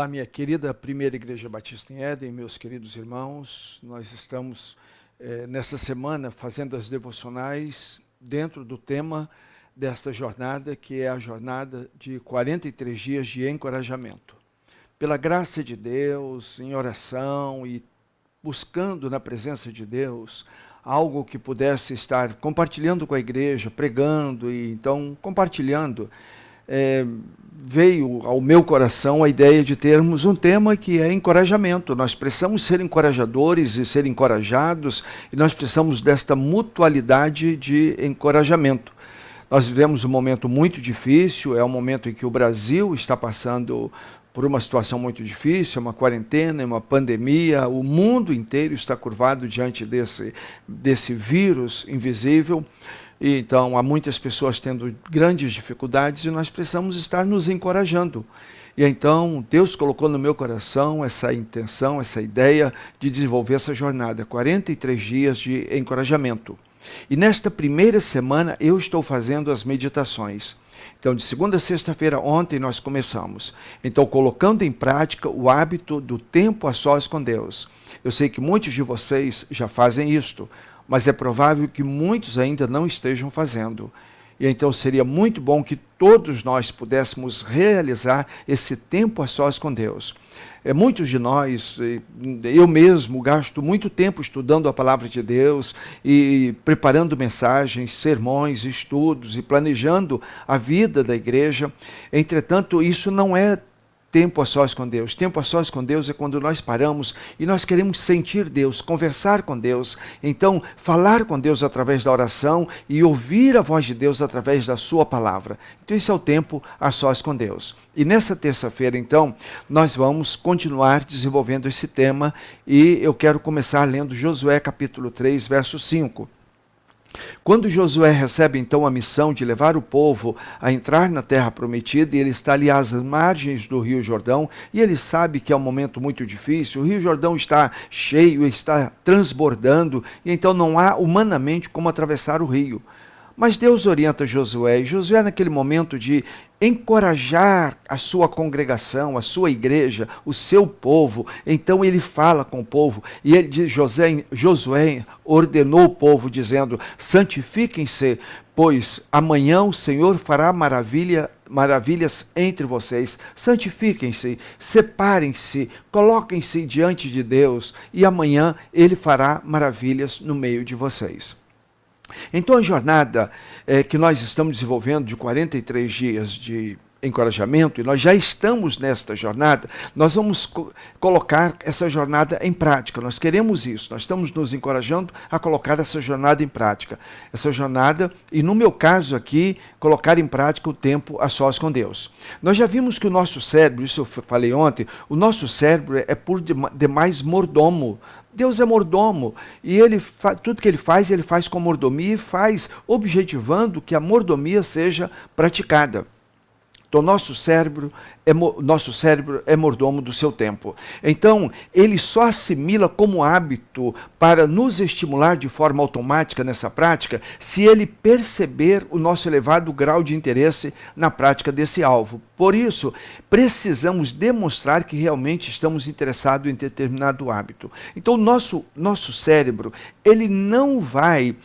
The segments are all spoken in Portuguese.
Olá, minha querida Primeira Igreja Batista em Éden, meus queridos irmãos. Nós estamos nessa semana fazendo as devocionais dentro do tema desta jornada, que é a jornada de 43 dias de encorajamento. Pela graça de Deus, em oração e buscando na presença de Deus algo que pudesse estar compartilhando com a igreja, pregando e então compartilhando, veio ao meu coração a ideia de termos um tema que é encorajamento. Nós precisamos ser encorajadores e ser encorajados, e nós precisamos desta mutualidade de encorajamento. Nós vivemos um momento muito difícil, é um momento em que o Brasil está passando por uma situação muito difícil, uma quarentena, uma pandemia, o mundo inteiro está curvado diante desse vírus invisível. E então, há muitas pessoas tendo grandes dificuldades e nós precisamos estar nos encorajando. E então, Deus colocou no meu coração essa intenção, essa ideia de desenvolver essa jornada, 43 dias de encorajamento. E nesta primeira semana, eu estou fazendo as meditações. Então, de segunda a sexta-feira, ontem nós começamos. Então, colocando em prática o hábito do tempo a sós com Deus. Eu sei que muitos de vocês já fazem isto, mas é provável que muitos ainda não estejam fazendo. E então seria muito bom que todos nós pudéssemos realizar esse tempo a sós com Deus. Muitos de nós, eu mesmo, gasto muito tempo estudando a palavra de Deus e preparando mensagens, sermões, estudos e planejando a vida da igreja. Entretanto, isso não é tempo a sós com Deus. Tempo a sós com Deus é quando nós paramos e nós queremos sentir Deus, conversar com Deus. Então, falar com Deus através da oração e ouvir a voz de Deus através da sua palavra. Então, esse é o tempo a sós com Deus. E nessa terça-feira, então, nós vamos continuar desenvolvendo esse tema e eu quero começar lendo Josué capítulo 3, verso 5. Quando Josué recebe então a missão de levar o povo a entrar na terra prometida, e ele está ali às margens do Rio Jordão, e ele sabe que é um momento muito difícil, o Rio Jordão está cheio, está transbordando, e então não há humanamente como atravessar o rio. Mas Deus orienta Josué, e Josué naquele momento de encorajar a sua congregação, a sua igreja, o seu povo, então ele fala com o povo, e ele diz, Josué ordenou o povo dizendo, santifiquem-se, pois amanhã o Senhor fará maravilhas entre vocês, santifiquem-se, separem-se, coloquem-se diante de Deus, e amanhã ele fará maravilhas no meio de vocês. Então a jornada que nós estamos desenvolvendo de 43 dias de encorajamento, e nós já estamos nesta jornada, nós vamos colocar essa jornada em prática. Nós queremos isso, nós estamos nos encorajando a colocar essa jornada em prática. Essa jornada, e no meu caso aqui, colocar em prática o tempo a sós com Deus. Nós já vimos que o nosso cérebro, isso eu falei ontem, o nosso cérebro é por demais mordomo. Deus é mordomo e tudo que ele faz com mordomia e faz objetivando que a mordomia seja praticada. Então, nosso cérebro é mordomo do seu tempo. Então, ele só assimila como hábito para nos estimular de forma automática nessa prática, se ele perceber o nosso elevado grau de interesse na prática desse alvo. Por isso, precisamos demonstrar que realmente estamos interessados em determinado hábito. Então, nosso cérebro, ele não vai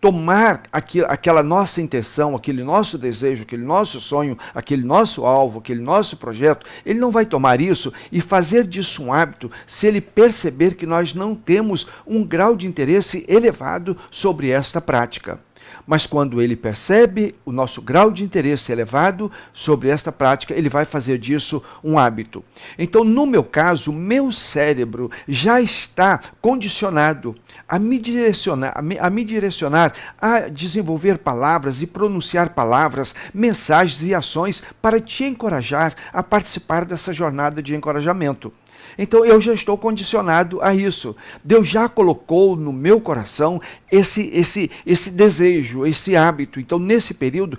tomar aquela nossa intenção, aquele nosso desejo, aquele nosso sonho, aquele nosso alvo, aquele nosso projeto, ele não vai tomar isso e fazer disso um hábito se ele perceber que nós não temos um grau de interesse elevado sobre esta prática. Mas quando ele percebe o nosso grau de interesse elevado sobre esta prática, ele vai fazer disso um hábito. Então, no meu caso, o meu cérebro já está condicionado a me direcionar a desenvolver palavras e pronunciar palavras, mensagens e ações para te encorajar a participar dessa jornada de encorajamento. Então eu já estou condicionado a isso. Deus já colocou no meu coração esse desejo, esse hábito. Então nesse período,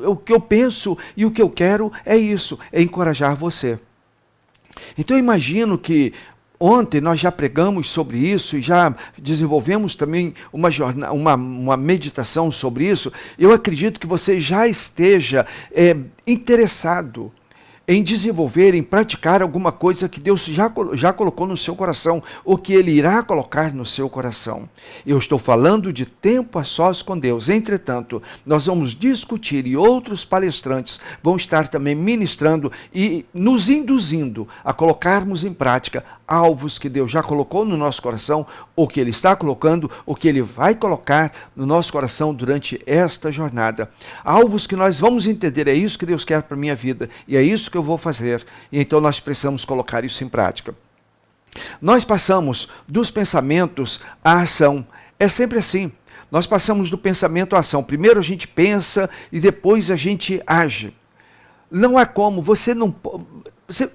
o que eu penso e o que eu quero é isso, é encorajar você. Então eu imagino que ontem nós já pregamos sobre isso e já desenvolvemos também uma meditação sobre isso. Eu acredito que você já esteja interessado em desenvolver, em praticar alguma coisa que Deus já colocou no seu coração, ou que Ele irá colocar no seu coração. Eu estou falando de tempo a sós com Deus. Entretanto, nós vamos discutir e outros palestrantes vão estar também ministrando e nos induzindo a colocarmos em prática alvos que Deus já colocou no nosso coração, ou que Ele está colocando, ou que Ele vai colocar no nosso coração durante esta jornada. Alvos que nós vamos entender, é isso que Deus quer para a minha vida, e é isso que eu vou fazer, e então nós precisamos colocar isso em prática. Nós passamos dos pensamentos à ação. É sempre assim. Nós passamos do pensamento à ação. Primeiro a gente pensa e depois a gente age. Não há como,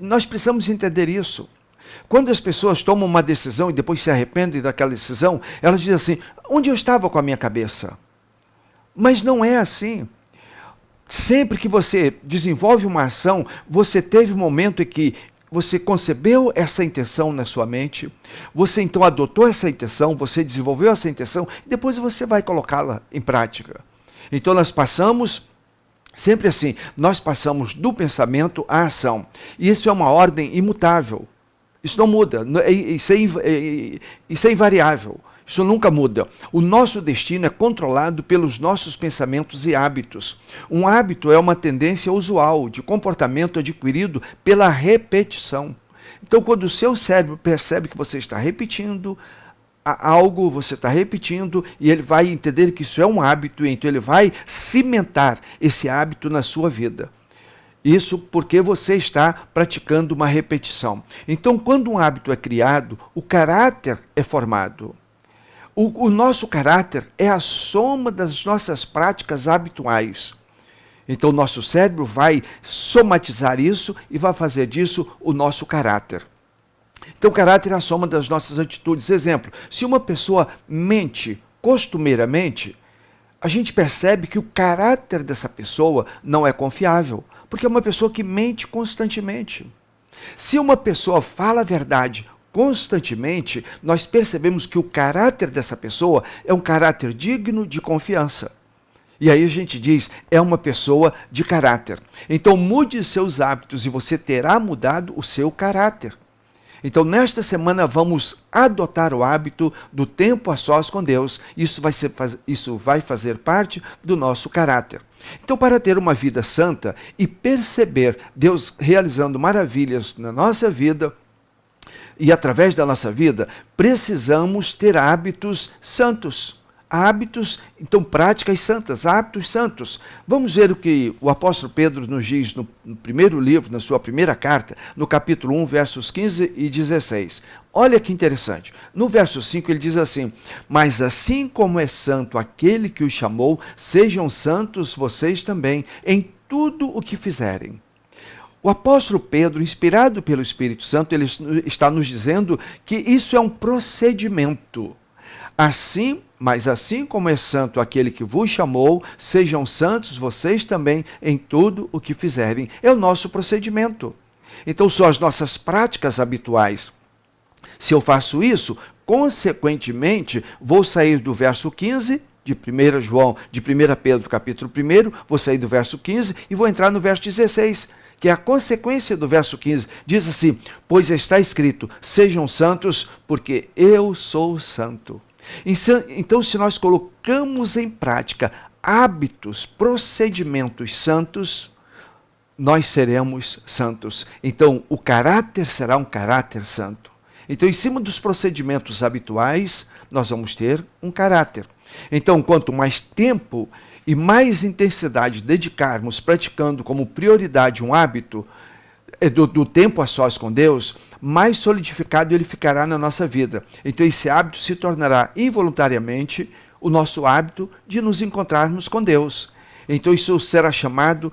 nós precisamos entender isso. Quando as pessoas tomam uma decisão e depois se arrependem daquela decisão, elas dizem assim, onde eu estava com a minha cabeça? Mas não é assim. Sempre que você desenvolve uma ação, você teve um momento em que você concebeu essa intenção na sua mente, você então adotou essa intenção, você desenvolveu essa intenção, e depois você vai colocá-la em prática. Então nós passamos, sempre assim, nós passamos do pensamento à ação. E isso é uma ordem imutável. Isso não muda, isso é invariável. Isso nunca muda. O nosso destino é controlado pelos nossos pensamentos e hábitos. Um hábito é uma tendência usual de comportamento adquirido pela repetição. Então, quando o seu cérebro percebe que você está repetindo algo, você está repetindo, e ele vai entender que isso é um hábito, e então ele vai cimentar esse hábito na sua vida. Isso porque você está praticando uma repetição. Então, quando um hábito é criado, o caráter é formado. O nosso caráter é a soma das nossas práticas habituais. Então, o nosso cérebro vai somatizar isso e vai fazer disso o nosso caráter. Então, o caráter é a soma das nossas atitudes. Exemplo, se uma pessoa mente costumeiramente, a gente percebe que o caráter dessa pessoa não é confiável, porque é uma pessoa que mente constantemente. Se uma pessoa fala a verdade constantemente, nós percebemos que o caráter dessa pessoa é um caráter digno de confiança. E aí a gente diz, é uma pessoa de caráter. Então mude seus hábitos e você terá mudado o seu caráter. Então nesta semana vamos adotar o hábito do tempo a sós com Deus. Isso vai fazer parte do nosso caráter. Então, para ter uma vida santa e perceber Deus realizando maravilhas na nossa vida, e através da nossa vida, precisamos ter hábitos santos. Hábitos, então práticas santas, hábitos santos. Vamos ver o que o apóstolo Pedro nos diz no primeiro livro, na sua primeira carta, no capítulo 1, versos 15 e 16. Olha que interessante. No verso 5 ele diz assim, mas assim como é santo aquele que os chamou, sejam santos vocês também, em tudo o que fizerem. O apóstolo Pedro, inspirado pelo Espírito Santo, ele está nos dizendo que isso é um procedimento. Mas assim como é santo aquele que vos chamou, sejam santos vocês também em tudo o que fizerem. É o nosso procedimento. Então são as nossas práticas habituais. Se eu faço isso, consequentemente, vou sair do verso 15 de 1 Pedro capítulo 1, vou sair do verso 15 e vou entrar no verso 16. Que é a consequência do verso 15, diz assim, pois está escrito, sejam santos, porque eu sou santo. Então, se nós colocamos em prática hábitos, procedimentos santos, nós seremos santos. Então, o caráter será um caráter santo. Então, em cima dos procedimentos habituais, nós vamos ter um caráter. Então, quanto mais tempo e mais intensidade dedicarmos praticando como prioridade um hábito do tempo a sós com Deus, mais solidificado ele ficará na nossa vida. Então esse hábito se tornará involuntariamente o nosso hábito de nos encontrarmos com Deus. Então isso será chamado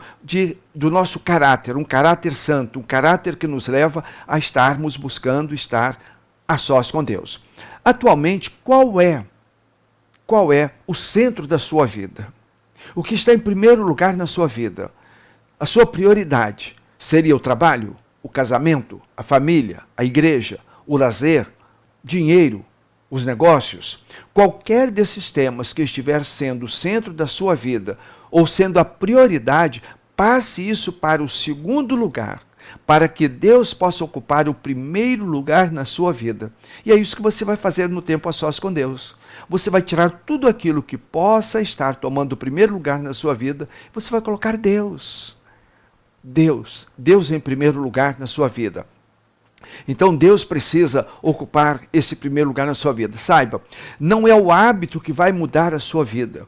do nosso caráter, um caráter santo, um caráter que nos leva a estarmos buscando estar a sós com Deus. Atualmente, qual é o centro da sua vida? O que está em primeiro lugar na sua vida? A sua prioridade seria o trabalho, o casamento, a família, a igreja, o lazer, dinheiro, os negócios? Qualquer desses temas que estiver sendo o centro da sua vida ou sendo a prioridade, passe isso para o segundo lugar, para que Deus possa ocupar o primeiro lugar na sua vida. E é isso que você vai fazer no tempo a sós com Deus. Você vai tirar tudo aquilo que possa estar tomando o primeiro lugar na sua vida, você vai colocar Deus. Deus em primeiro lugar na sua vida. Então Deus precisa ocupar esse primeiro lugar na sua vida. Saiba, não é o hábito que vai mudar a sua vida.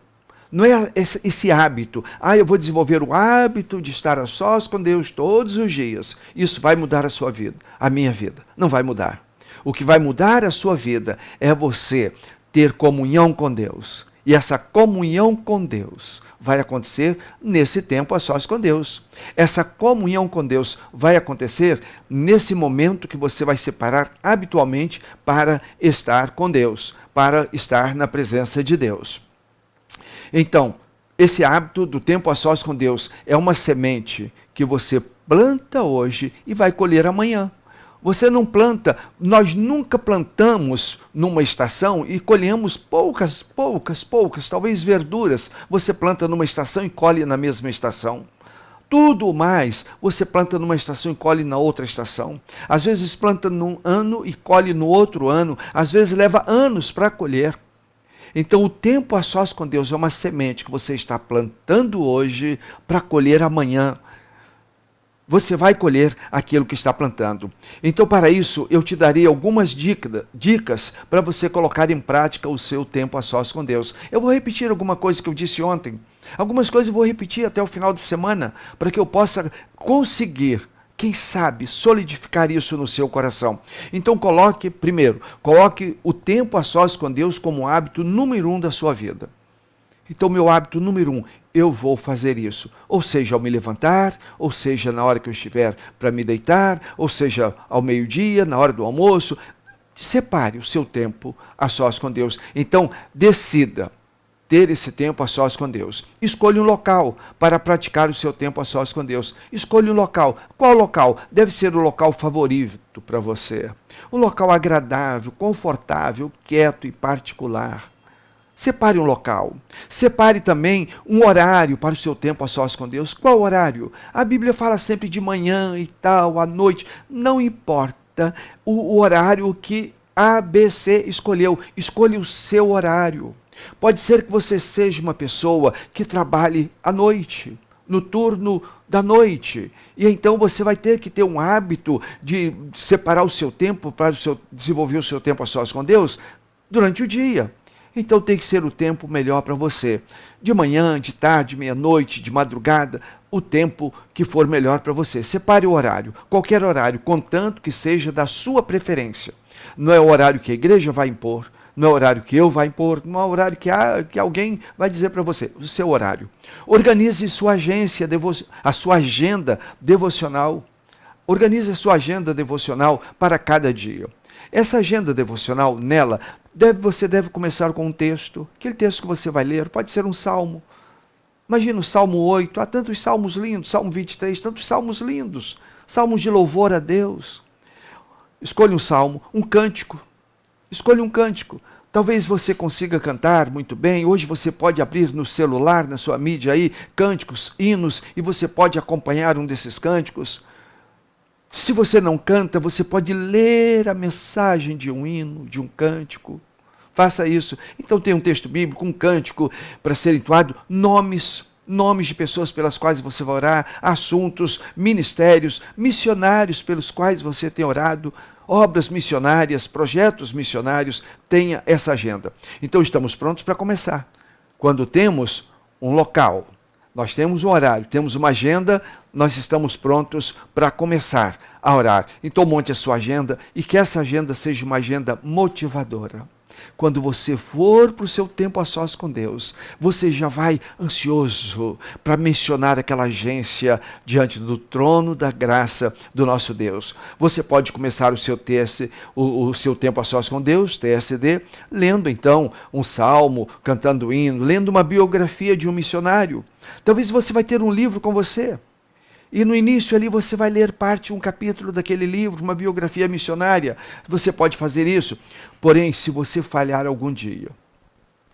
Não é esse hábito. Eu vou desenvolver o hábito de estar a sós com Deus todos os dias. Isso vai mudar a sua vida, a minha vida. Não vai mudar. O que vai mudar a sua vida é você ter comunhão com Deus. E essa comunhão com Deus vai acontecer nesse tempo a sós com Deus. Essa comunhão com Deus vai acontecer nesse momento que você vai separar habitualmente para estar com Deus, para estar na presença de Deus. Então, esse hábito do tempo a sós com Deus é uma semente que você planta hoje e vai colher amanhã. Você não planta, nós nunca plantamos numa estação e colhemos poucas, talvez verduras. Você planta numa estação e colhe na mesma estação. Tudo mais você planta numa estação e colhe na outra estação. Às vezes planta num ano e colhe no outro ano. Às vezes leva anos para colher. Então o tempo a sós com Deus é uma semente que você está plantando hoje para colher amanhã. Você vai colher aquilo que está plantando. Então, para isso, eu te darei algumas dicas para você colocar em prática o seu tempo a sós com Deus. Eu vou repetir alguma coisa que eu disse ontem. Algumas coisas eu vou repetir até o final de semana, para que eu possa conseguir, quem sabe, solidificar isso no seu coração. Então, coloque o tempo a sós com Deus como hábito número 1 da sua vida. Então, meu hábito número 1, eu vou fazer isso. Ou seja, ao me levantar, ou seja, na hora que eu estiver para me deitar, ou seja, ao meio-dia, na hora do almoço. Separe o seu tempo a sós com Deus. Então, decida ter esse tempo a sós com Deus. Escolha um local para praticar o seu tempo a sós com Deus. Escolha um local. Qual local? Deve ser o local favorito para você. Um local agradável, confortável, quieto e particular. Separe um local. Separe também um horário para o seu tempo a sós com Deus. Qual horário? A Bíblia fala sempre de manhã e tal, à noite. Não importa o horário que A, B, C escolheu. Escolha o seu horário. Pode ser que você seja uma pessoa que trabalhe à noite, no turno da noite. E então você vai ter que ter um hábito de separar o seu tempo para desenvolver o seu tempo a sós com Deus durante o dia. Então tem que ser o tempo melhor para você. De manhã, de tarde, meia-noite, de madrugada, o tempo que for melhor para você. Separe o horário, qualquer horário, contanto que seja da sua preferência. Não é o horário que a igreja vai impor, não é o horário que eu vai impor, não é o horário que alguém vai dizer para você, o seu horário. Organize sua a sua agenda devocional. Organize a sua agenda devocional para cada dia. Essa agenda devocional, nela, você deve começar com um texto. Aquele texto que você vai ler pode ser um salmo. Imagina o Salmo 8, há tantos salmos lindos, Salmo 23, tantos salmos lindos, salmos de louvor a Deus. Escolha um salmo, um cântico. Escolha um cântico. Talvez você consiga cantar muito bem. Hoje você pode abrir no celular, na sua mídia aí, cânticos, hinos, e você pode acompanhar um desses cânticos. Se você não canta, você pode ler a mensagem de um hino, de um cântico. Faça isso. Então tem um texto bíblico, um cântico para ser entoado, nomes de pessoas pelas quais você vai orar, assuntos, ministérios, missionários pelos quais você tem orado, obras missionárias, projetos missionários. Tenha essa agenda. Então estamos prontos para começar. Quando temos um local, nós temos um horário, temos uma agenda, nós estamos prontos para começar a orar. Então monte a sua agenda e que essa agenda seja uma agenda motivadora. Quando você for para o seu tempo a sós com Deus, você já vai ansioso para mencionar aquela agência diante do trono da graça do nosso Deus. Você pode começar o seu tempo a sós com Deus, TSD, lendo então um salmo, cantando hino, lendo uma biografia de um missionário. Talvez você vai ter um livro com você. E no início ali você vai ler um capítulo daquele livro, uma biografia missionária. Você pode fazer isso. Porém, se você falhar algum dia,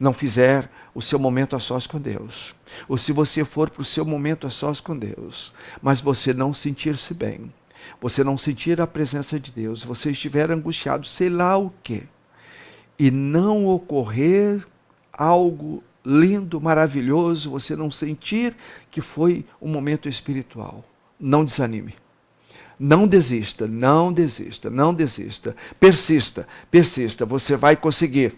não fizer o seu momento a sós com Deus, ou se você for para o seu momento a sós com Deus, mas você não sentir-se bem, você não sentir a presença de Deus, você estiver angustiado, sei lá o quê, e não ocorrer algo lindo, maravilhoso, você não sentir que foi um momento espiritual, não desanime. Não desista, não desista, não desista. Persista, persista, você vai conseguir.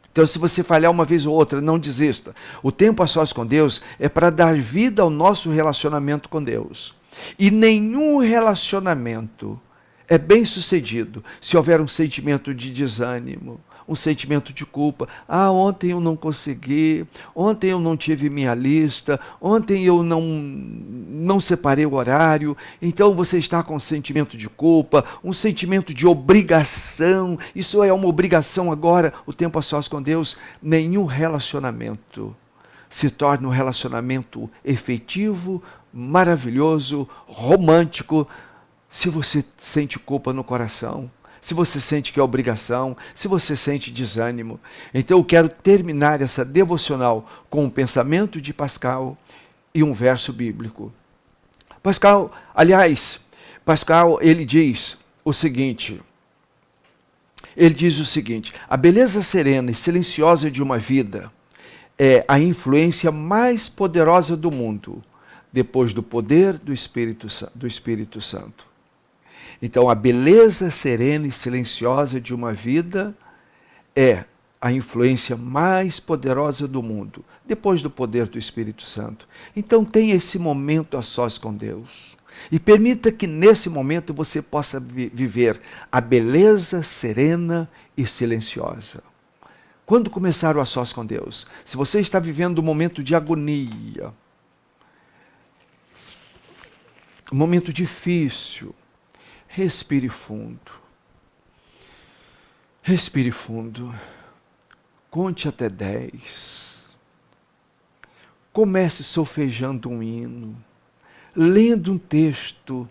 Então, se você falhar uma vez ou outra, não desista. O tempo a sós com Deus é para dar vida ao nosso relacionamento com Deus. E nenhum relacionamento é bem sucedido se houver um sentimento de desânimo, um sentimento de culpa. Ah, ontem eu não consegui, ontem eu não tive minha lista, ontem eu não separei o horário. Então você está com um sentimento de culpa, um sentimento de obrigação. Isso é uma obrigação agora, o tempo a sós com Deus. Nenhum relacionamento se torna um relacionamento efetivo, maravilhoso, romântico, se você sente culpa no coração, se você sente que é obrigação, se você sente desânimo. Então eu quero terminar essa devocional com um pensamento de Pascal e um verso bíblico. Pascal, ele diz o seguinte, a beleza serena e silenciosa de uma vida é a influência mais poderosa do mundo, depois do poder do Espírito Santo. Então, a beleza serena e silenciosa de uma vida é a influência mais poderosa do mundo, depois do poder do Espírito Santo. Então, tenha esse momento a sós com Deus. E permita que nesse momento você possa viver a beleza serena e silenciosa. Quando começar o a sós com Deus, se você está vivendo um momento de agonia, um momento difícil, respire fundo. Respire fundo. Conte até 10. Comece solfejando um hino, lendo um texto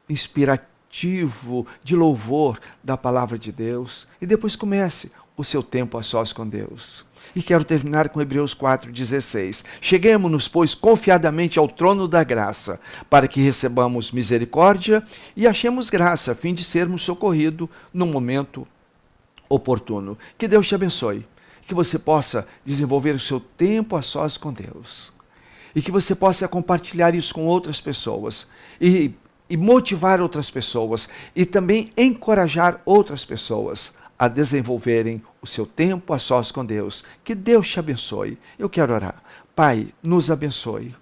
inspirativo de louvor da palavra de Deus. E depois comece o seu tempo a sós com Deus. E quero terminar com Hebreus 4,16. Cheguemo-nos, pois, confiadamente ao trono da graça, para que recebamos misericórdia e achemos graça, a fim de sermos socorridos no momento oportuno. Que Deus te abençoe. Que você possa desenvolver o seu tempo a sós com Deus. E que você possa compartilhar isso com outras pessoas. E motivar outras pessoas. E também encorajar outras pessoas a desenvolverem o seu tempo a sós com Deus. Que Deus te abençoe. Eu quero orar. Pai, nos abençoe.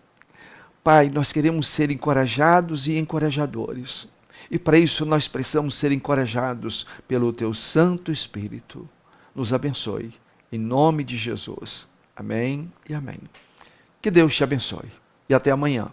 Pai, nós queremos ser encorajados e encorajadores. E para isso nós precisamos ser encorajados pelo Teu Santo Espírito. Nos abençoe. Em nome de Jesus. Amém e amém. Que Deus te abençoe. E até amanhã.